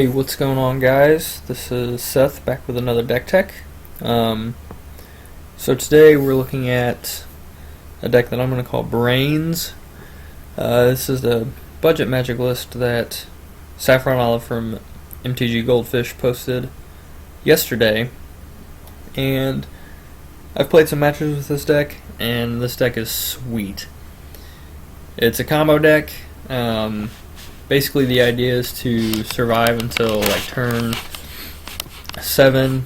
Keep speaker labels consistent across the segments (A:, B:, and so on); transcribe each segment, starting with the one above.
A: Hey, what's going on, guys? This is Seth back with another deck tech. So today we're looking at a deck that I'm going to call Braaaiiins. This is the budget magic list that Saffronollive from MTGGoldfish posted yesterday, and I've played some matches with this deck, and this deck is sweet. It's a combo deck. Basically, the idea is to survive until like turn 7,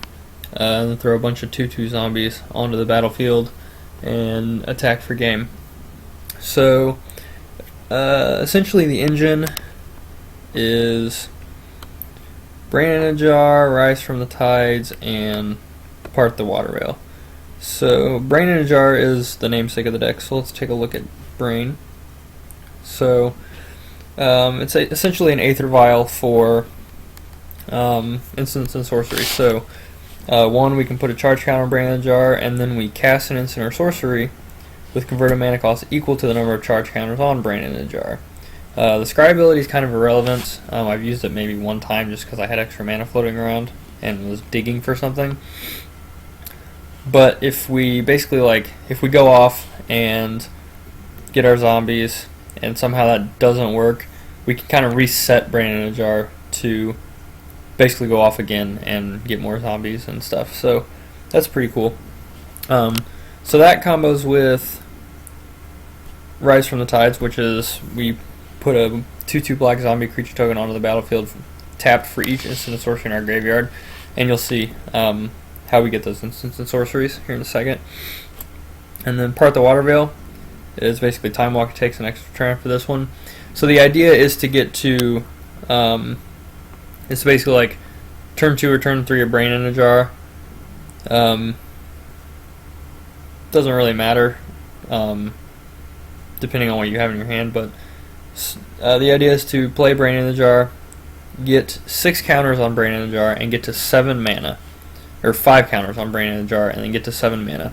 A: and then throw a bunch of 2/2 zombies onto the battlefield and attack for game. So, essentially, the engine is Brain in a Jar, Rise from the Tides, and Part the Water Rail. So, Brain in a Jar is the namesake of the deck. So let's take a look at Brain. So. It's essentially an Aether Vial for instants and sorcery. So, one, we can put a charge counter on Brain in a Jar, and then we cast an instant or sorcery with converted mana cost equal to the number of charge counters on Brain in a Jar. The Scry ability is kind of irrelevant. I've used it maybe one time just because I had extra mana floating around and was digging for something. But if we basically, if we go off and get our zombies, and somehow that doesn't work, we can kind of reset Brain in a Jar to basically go off again and get more zombies and stuff. So that's pretty cool. So that combos with Rise from the Tides, which is we put a 2/2 black zombie creature token onto the battlefield, tapped for each instant and sorcery in our graveyard, and you'll see how we get those instants and sorceries here in a second. And then Part the Water Veil is basically Time Walk. It takes an extra turn for this one. So the idea is to get to, it's basically like turn 2 or turn 3 of Brain in a Jar. Doesn't really matter, depending on what you have in your hand, but the idea is to play Brain in a Jar, get 6 counters on Brain in a Jar, and get to 7 mana, or 5 counters on Brain in a Jar, and then get to 7 mana.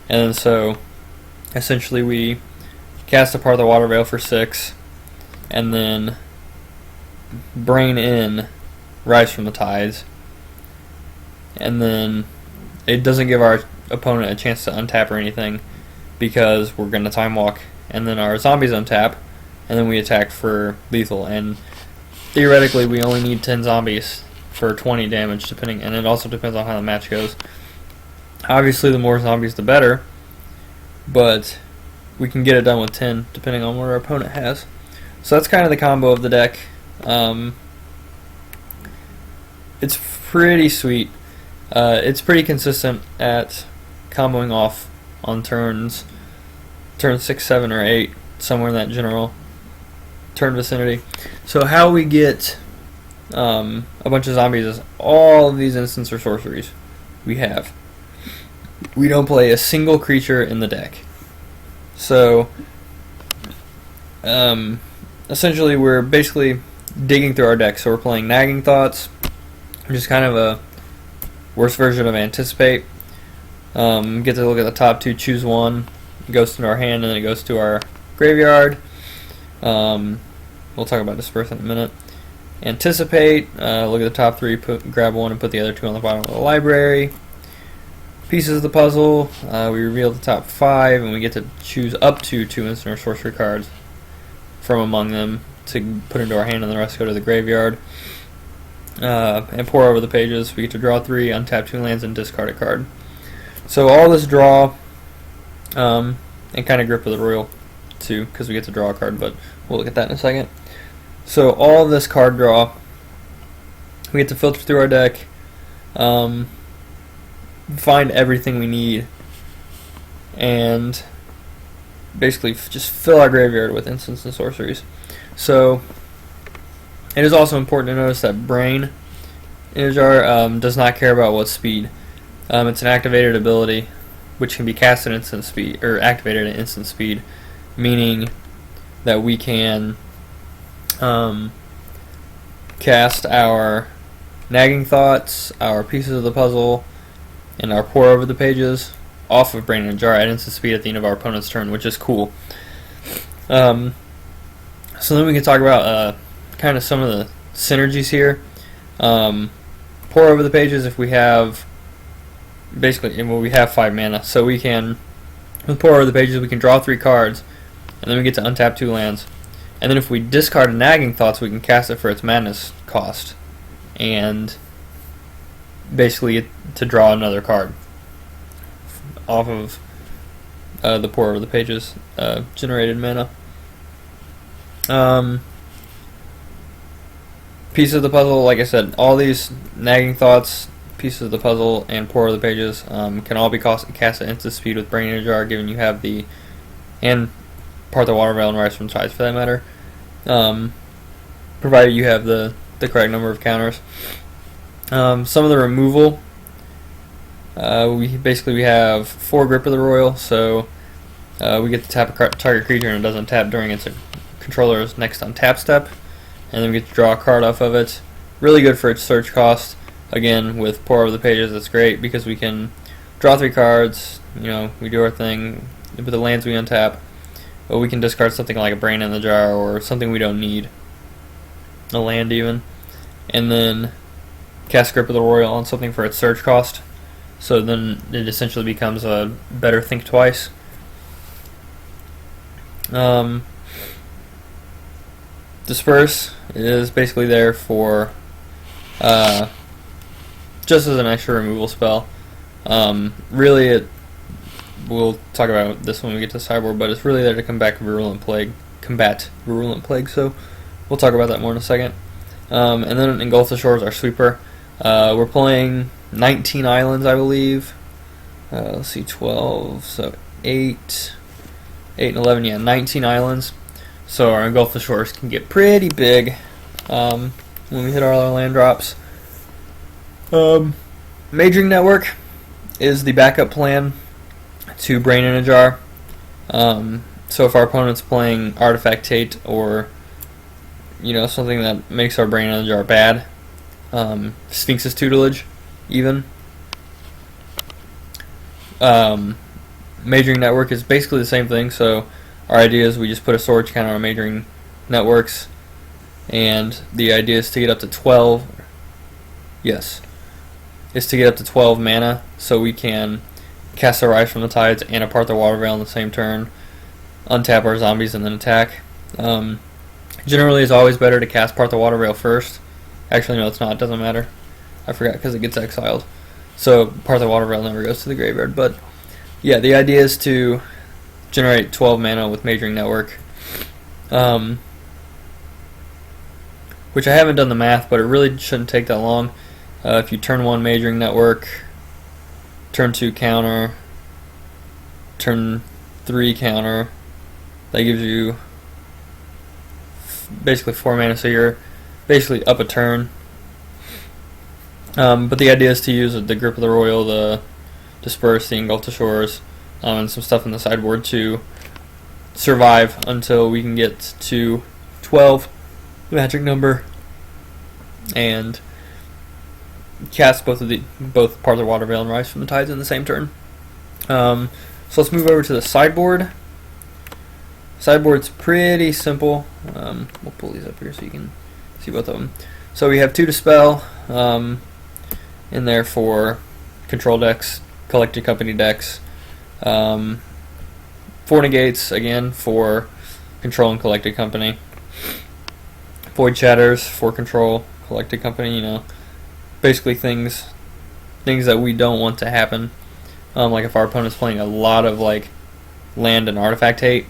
A: And then so essentially we cast a Part of the Water Veil for 6, and then Brain in Rise from the Tides, and then it doesn't give our opponent a chance to untap or anything because we're going to Time Walk, and then our zombies untap, and then we attack for lethal, and theoretically we only need 10 zombies for 20 damage, depending, and it also depends on how the match goes. Obviously the more zombies the better, but we can get it done with 10 depending on what our opponent has. So that's kind of the combo of the deck. It's pretty sweet. It's pretty consistent at comboing off on turn 6, 7, or 8, somewhere in that general turn vicinity. So how we get a bunch of zombies is all of these instants or sorceries we have. We don't play a single creature in the deck. So, essentially we're basically digging through our deck. So we're playing Nagging Thoughts, which is kind of a worse version of Anticipate. Get to look at the top 2, choose one, it goes to our hand, and then it goes to our graveyard. We'll talk about Disperse in a minute. Anticipate, look at the top 3, grab one and put the other 2 on the bottom of the library. Pieces of the puzzle, we reveal the top 5, and we get to choose up to 2 instant or sorcery cards from among them to put into our hand, and the rest go to the graveyard. And pour over the pages. We get to draw 3, untap 2 lands, and discard a card. So all this draw, and kind of Grip of the Royal too, because we get to draw a card, but we'll look at that in a second. So all this card draw, we get to filter through our deck, find everything we need, and basically just fill our graveyard with instants and sorceries. So it is also important to notice that Brain in a Jar does not care about what speed. It's an activated ability which can be cast at instant speed, or activated at instant speed, meaning that we can cast our Nagging Thoughts, our Pieces of the Puzzle, and our Pour Over the Pages off of Brain in a Jar at instant speed at the end of our opponent's turn, which is cool. So then we can talk about kind of some of the synergies here. Pour over the pages if we have basically, well, we have 5 mana, so we can, with pour over the pages, we can draw 3 cards, and then we get to untap 2 lands. And then if we discard a Nagging Thoughts, we can cast it for its madness cost, and basically get to draw another card off of the pour over the pages generated mana. Piece of the puzzle, like I said, all these Nagging Thoughts, pieces of the puzzle, and pour over the pages can all be cast at instant speed with Brain in a Jar, given you have the, and part of the Water Veil and Rise from Tides for that matter, provided you have the correct number of counters. Some of the removal, we have 4 Grip of the Royal, so we get to tap a target creature and it doesn't tap during its controller's next untap step, and then we get to draw a card off of it. Really good for its search cost. Again, with pour over the pages, it's great because we can draw 3 cards. We do our thing with the lands we untap, but we can discard something like a Brain in the Jar or something we don't need, a land even, and then cast Grip of the Royal on something for its search cost. So then it essentially becomes a better think twice. Disperse is basically there for just as an extra removal spell. Really, we'll talk about this when we get to Sideboard, but it's really there to combat Virulent Plague. So we'll talk about that more in a second. And then Engulf the Shores, our sweeper. We're playing 19 islands, I believe. Let's see, 12, so 8 and 11, yeah, 19 islands. So our Engulf the Shores can get pretty big when we hit our other land drops. Majoring Network is the backup plan to Brain in a Jar. So if our opponent's playing Artifact Tate or something that makes our Brain in a Jar bad, Sphinx's Tutelage even. Majoring Network is basically the same thing, so our idea is we just put a storage counter on Majoring Networks, and the idea is to get up to 12, to get up to 12 mana, so we can cast a Rise from the Tides and apart the Water Veil in the same turn, untap our zombies, and then attack. Generally, it's always better to cast Part the Water Veil first. Actually, no, it's not. It doesn't matter. I forgot because it gets exiled. So Part the Water Veil never goes to the graveyard. But yeah, the idea is to generate 12 mana with Majoring Network. Which I haven't done the math, but it really shouldn't take that long. If you turn 1 Majoring Network, turn 2 counter, turn 3 counter, that gives you basically 4 mana, so you're basically up a turn. But the idea is to use the Grip of the Royal, the Disperse, the Engulf the Shores, and some stuff in the sideboard to survive until we can get to 12, the magic number, and cast both Part of the Water Veil and Rise from the Tides in the same turn. So let's move over to the sideboard. Sideboard's pretty simple. We'll pull these up here so you can see both of them. So we have 2 Dispel in there for control decks, Collected Company decks. 4 Negates, again, for control and Collected Company. Void Shatters for control, Collected Company, basically things that we don't want to happen. Like if our opponent's playing a lot of land and artifact hate,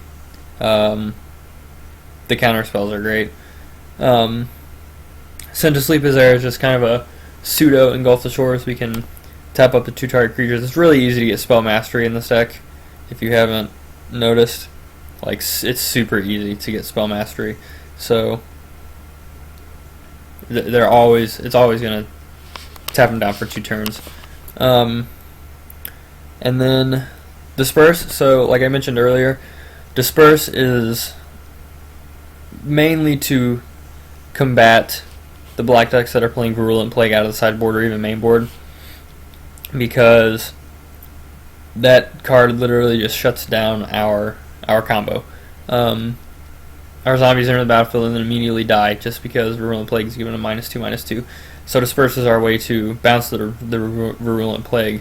A: the counter spells are great. Send to Sleep is there. It's just kind of a pseudo Engulf the Shores. We can tap up to 2 target creatures. It's really easy to get Spell Mastery in this deck. If you haven't noticed, it's super easy to get Spell Mastery. So it's always gonna tap them down for 2 turns. And then Disperse. So like I mentioned earlier, Disperse is mainly to combat the black decks that are playing Virulent Plague out of the sideboard or even main board, because that card literally just shuts down our combo. Our zombies enter the battlefield and then immediately die just because Virulent Plague is given a -2/-2. So Disperse is our way to bounce the Virulent Plague.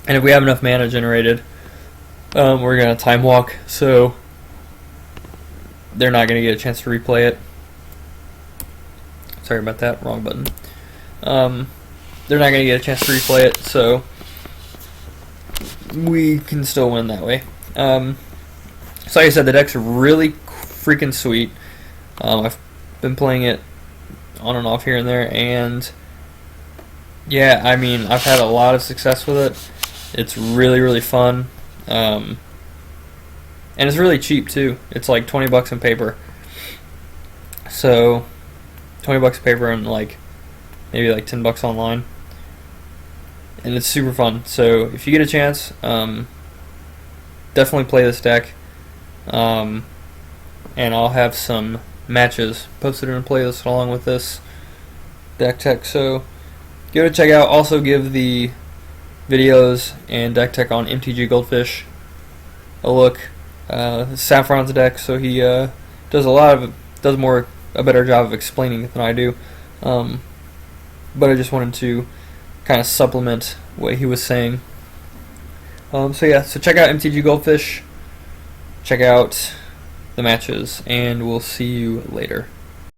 A: And if we have enough mana generated, we're going to Time Walk, so they're not going to get a chance to replay it. Sorry about that, wrong button. They're not going to get a chance to replay it, so we can still win that way. So like I said, the deck's really freaking sweet. I've been playing it on and off here and there, and yeah, I mean, I've had a lot of success with it. It's really, really fun. And it's really cheap too. It's like 20 bucks in paper. So 20 bucks in paper and like maybe like 10 bucks online. And it's super fun. So if you get a chance, definitely play this deck. And I'll have some matches posted in a playlist along with this deck tech. So give it a check out. Also give the videos and deck tech on MTGGoldfish a look. Saffron's deck, so he does a better job of explaining it than I do. But I just wanted to kind of supplement what he was saying. So yeah, so check out MTGGoldfish, check out the matches, and we'll see you later.